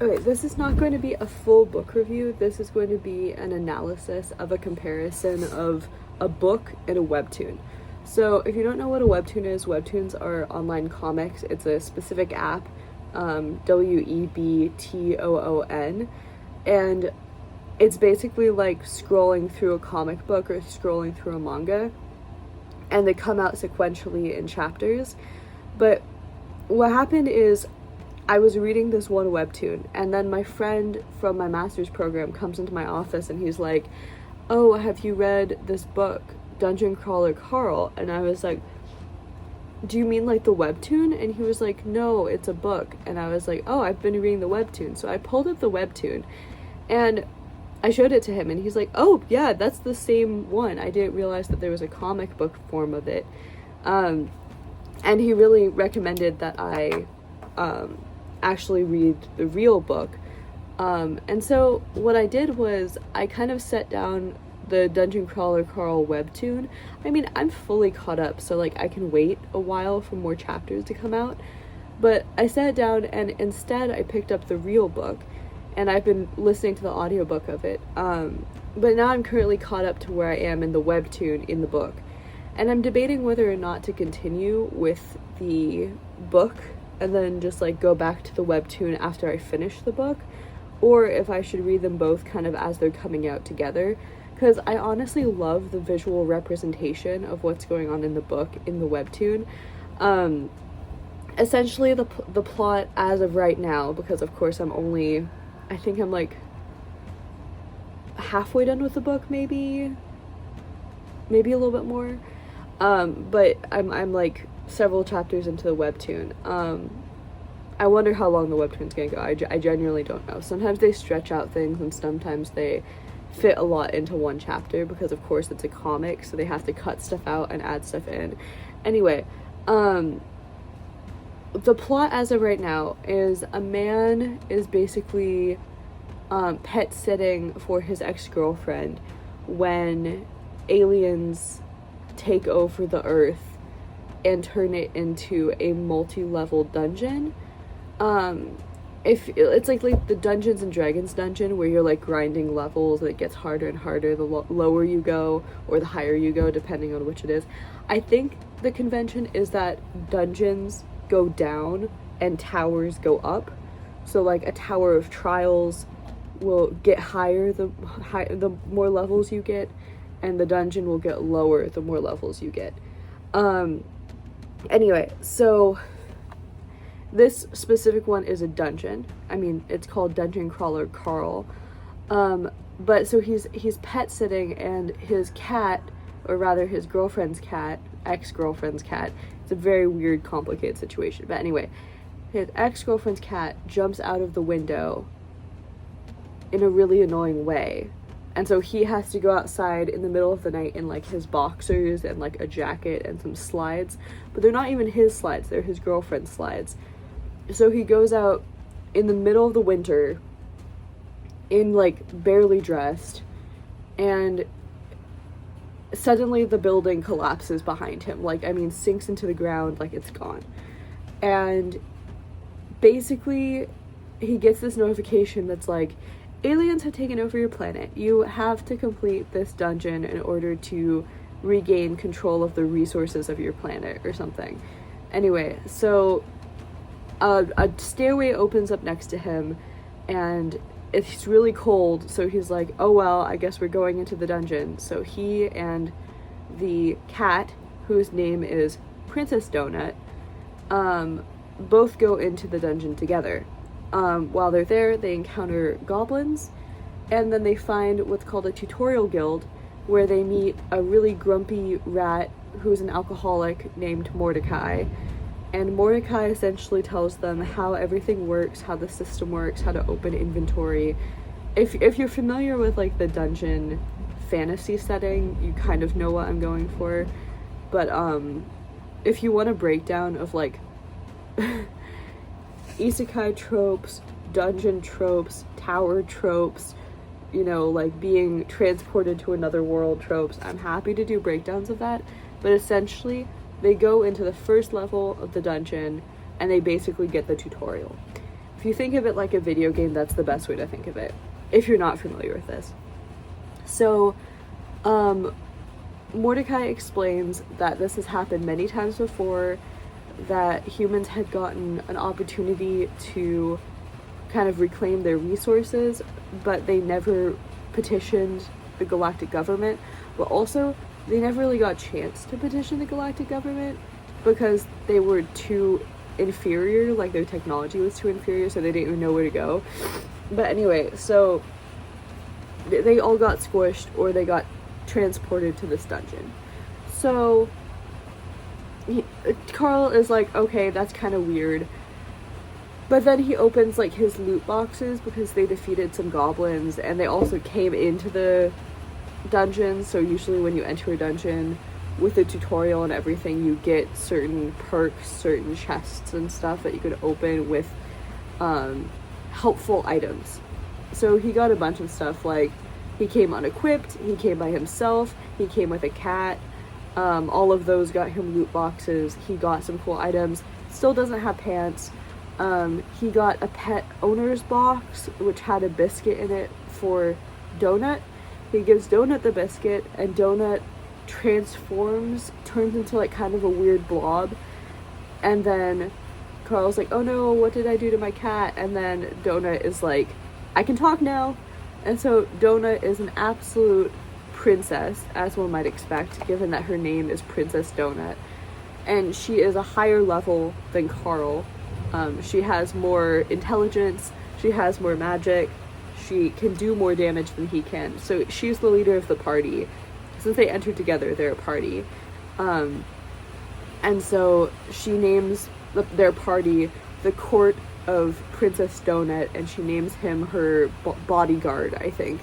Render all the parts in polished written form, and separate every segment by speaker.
Speaker 1: Okay, this is not going to be a full book review. This is going to be an analysis of a comparison of a book and a webtoon. So if you don't know what a webtoon is, webtoons are online comics. It's a specific app, WEBTOON, and it's basically like scrolling through a comic book or scrolling through a manga, and they come out sequentially in chapters. But what happened is I was reading this one webtoon, and then my friend from my master's program comes into my office and he's like, "Oh, have you read this book, Dungeon Crawler Carl?" And I was like, "Do you mean like the webtoon?" And he was like, "No, it's a book." And I was like, "Oh, I've been reading the webtoon." So I pulled up the webtoon and I showed it to him, and he's like, "Oh, yeah, that's the same one. I didn't realize that there was a comic book form of it." And he really recommended that I actually read the real book. And so what I did was I kind of set down the Dungeon Crawler Carl webtoon. I mean, I'm fully caught up, so like I can wait a while for more chapters to come out. But I sat down and instead I picked up the real book, and I've been listening to the audiobook of it. But now I'm currently caught up to where I am in the webtoon in the book. And I'm debating whether or not to continue with the book and then just like go back to the webtoon after I finish the book, or if I should read them both kind of as they're coming out together, because I honestly love the visual representation of what's going on in the book in the webtoon. Essentially the plot as of right now, because of course I think I'm like halfway done with the book, maybe a little bit more, but I'm like several chapters into the webtoon. I wonder how long the webtoon's gonna go. I genuinely don't know. Sometimes they stretch out things, and sometimes they fit a lot into one chapter, because of course it's a comic, so they have to cut stuff out and add stuff in. Anyway, the plot as of right now is a man is basically pet sitting for his ex-girlfriend when aliens take over the earth and turn it into a multi-level dungeon. If it's like the Dungeons and Dragons dungeon where you're like grinding levels and it gets harder and harder the lower you go or the higher you go, depending on which it is. I think the convention is that dungeons go down and towers go up. So like a tower of trials will get higher the more levels you get, and the dungeon will get lower the more levels you get. Anyway, so this specific one is a dungeon. I mean, it's called Dungeon Crawler Carl. But so he's pet sitting, and his cat, or rather his girlfriend's cat, ex-girlfriend's cat, it's a very weird, complicated situation. But anyway, his ex-girlfriend's cat jumps out of the window in a really annoying way. And so he has to go outside in the middle of the night in like his boxers and like a jacket and some slides. But they're not even his slides, they're his girlfriend's slides. So he goes out in the middle of the winter in like barely dressed, and suddenly the building collapses behind him. Like, I mean, sinks into the ground, like it's gone. And basically he gets this notification that's like, aliens have taken over your planet. You have to complete this dungeon in order to regain control of the resources of your planet or something. Anyway, so a stairway opens up next to him, and it's really cold, so he's like, oh well, I guess we're going into the dungeon. So he and the cat, whose name is Princess Donut, both go into the dungeon together. While they're there, they encounter goblins, and then they find what's called a tutorial guild, where they meet a really grumpy rat who's an alcoholic named Mordecai. And Mordecai essentially tells them how everything works, how the system works, how to open inventory. If you're familiar with like the dungeon fantasy setting, you kind of know what I'm going for. But if you want a breakdown of like isekai tropes, dungeon tropes, tower tropes, you know, like being transported to another world tropes, I'm happy to do breakdowns of that. But essentially, they go into the first level of the dungeon and they basically get the tutorial. If you think of it like a video game, that's the best way to think of it, if you're not familiar with this. So, Mordecai explains that this has happened many times before, that humans had gotten an opportunity to kind of reclaim their resources, but they never petitioned the galactic government. But also, they never really got a chance to petition the galactic government because they were too inferior, like their technology was too inferior, so they didn't even know where to go. But anyway, so they all got squished, or they got transported to this dungeon. So Carl is like, okay, that's kind of weird. But then he opens like his loot boxes because they defeated some goblins, and they also came into the dungeon. So usually when you enter a dungeon with a tutorial and everything, you get certain perks, certain chests and stuff that you could open with helpful items. So he got a bunch of stuff, like he came unequipped, he came by himself, he came with a cat. All of those got him loot boxes. He got some cool items. Still doesn't have pants. He got a pet owner's box, which had a biscuit in it for Donut. He gives Donut the biscuit, and Donut turns into like kind of a weird blob. And then Carl's like, oh no, what did I do to my cat? And then Donut is like, I can talk now. And so Donut is an absolute princess, as one might expect, given that her name is Princess Donut. And she is a higher level than Carl. She has more intelligence, she has more magic, she can do more damage than he can. So she's the leader of the party. Since they entered together, they're a party. And so she names their party the Court of Princess Donut, and she names him her bodyguard, I think.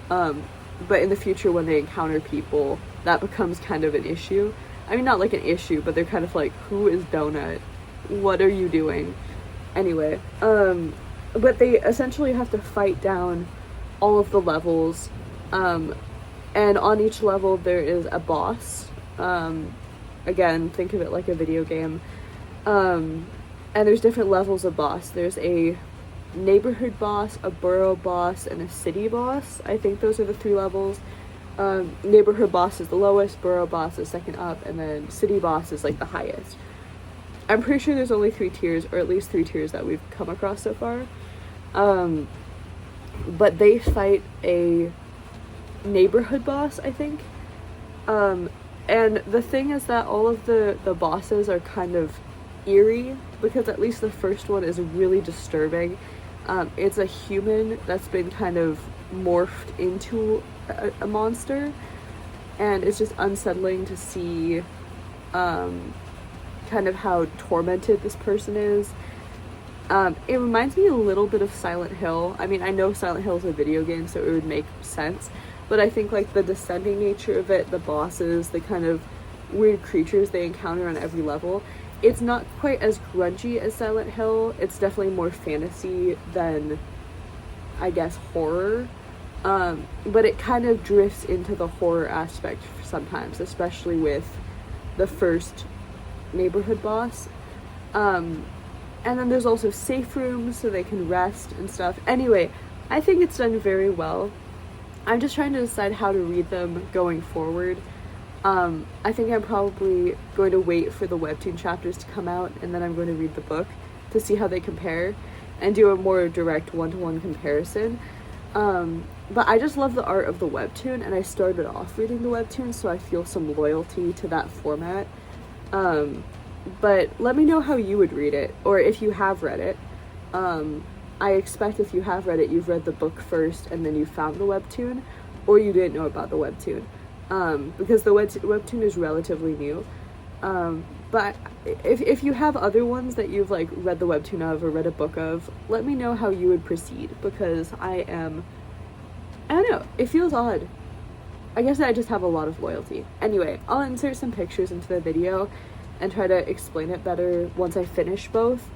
Speaker 1: But in the future, when they encounter people, that becomes kind of an issue. I mean, not like an issue, but they're kind of like, who is Donut? What are you doing? Anyway, but they essentially have to fight down all of the levels, and on each level there is a boss. Again, think of it like a video game. And there's different levels of boss. There's a neighborhood boss, a borough boss, and a city boss. I think those are the 3 levels. Neighborhood boss is the lowest, borough boss is second up, and then city boss is like the highest. I'm pretty sure there's only 3 tiers, or at least 3 tiers that we've come across so far. But they fight a neighborhood boss, I think. And the thing is that all of the bosses are kind of eerie, because at least the first one is really disturbing. It's a human that's been kind of morphed into a monster, and it's just unsettling to see kind of how tormented this person is. It reminds me a little bit of Silent Hill. I mean, I know Silent Hill is a video game, so it would make sense, but I think like the descending nature of it, the bosses, the kind of weird creatures they encounter on every level, it's not quite as grungy as Silent Hill. It's definitely more fantasy than, I guess, horror. But it kind of drifts into the horror aspect sometimes, especially with the first neighborhood boss. And then there's also safe rooms so they can rest and stuff. Anyway, I think it's done very well. I'm just trying to decide how to read them going forward. I think I'm probably going to wait for the webtoon chapters to come out, and then I'm going to read the book to see how they compare and do a more direct one-to-one comparison. But I just love the art of the webtoon, and I started off reading the webtoon, so I feel some loyalty to that format. But let me know how you would read it, or if you have read it. I expect if you have read it, you've read the book first and then you found the webtoon, or you didn't know about the webtoon. Because the webtoon is relatively new. But if you have other ones that you've like read the webtoon of or read a book of, let me know how you would proceed, because I don't know, it feels odd. I guess I just have a lot of loyalty. Anyway, I'll insert some pictures into the video and try to explain it better once I finish both.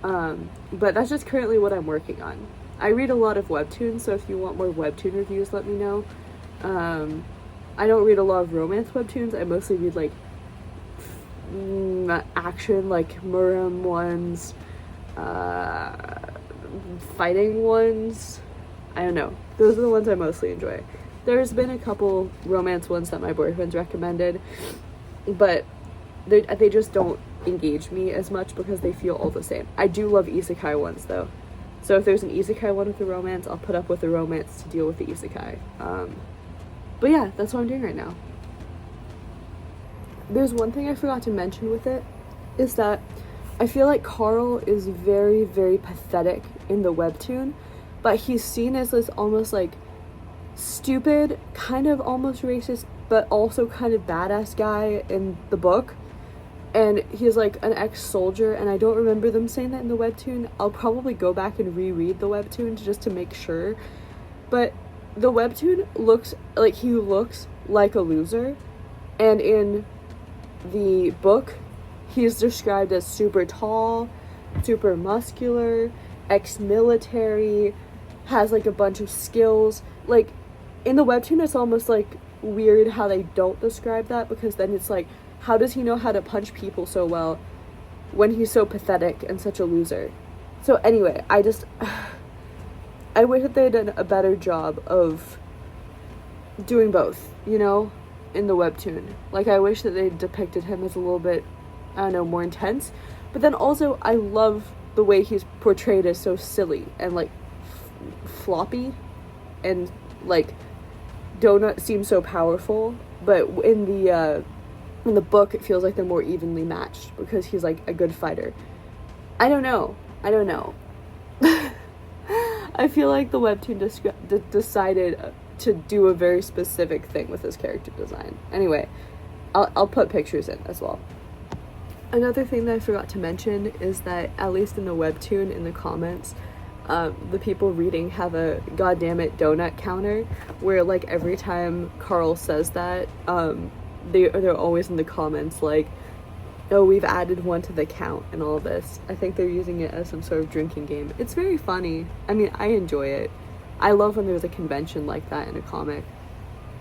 Speaker 1: But that's just currently what I'm working on. I read a lot of webtoons, so if you want more webtoon reviews, let me know. I don't read a lot of romance webtoons. I mostly read like action, like Muram ones, fighting ones, I don't know. Those are the ones I mostly enjoy. There's been a couple romance ones that my boyfriend's recommended, but they just don't engage me as much because they feel all the same. I do love isekai ones though. So if there's an isekai one with a romance, I'll put up with the romance to deal with the isekai. But yeah, that's what I'm doing right now. There's one thing I forgot to mention with it, is that I feel like Carl is very, very pathetic in the webtoon, but he's seen as this almost like stupid, kind of almost racist, but also kind of badass guy in the book. And he's like an ex-soldier, and I don't remember them saying that in the webtoon. I'll probably go back and reread the webtoon just to make sure. But the webtoon looks like he looks like a loser, and in the book he's described as super tall, super muscular, ex-military, has like a bunch of skills. Like in the webtoon it's almost like weird how they don't describe that, because then it's like, how does he know how to punch people so well when he's so pathetic and such a loser? So anyway, I wish that they had done a better job of doing both, you know, in the webtoon. Like, I wish that they depicted him as a little bit, I don't know, more intense. But then also, I love the way he's portrayed as so silly and, like, floppy. And, like, Donut seems so powerful. But in the book, it feels like they're more evenly matched because he's, like, a good fighter. I don't know. I feel like the webtoon decided to do a very specific thing with his character design. Anyway, I'll put pictures in as well. Another thing that I forgot to mention is that, at least in the webtoon, in the comments, the people reading have a goddammit donut counter, where, like, every time Carl says that, they're always in the comments like, oh, we've added one to the count and all this. I think they're using it as some sort of drinking game. It's very funny. I mean, I enjoy it. I love when there's a convention like that in a comic.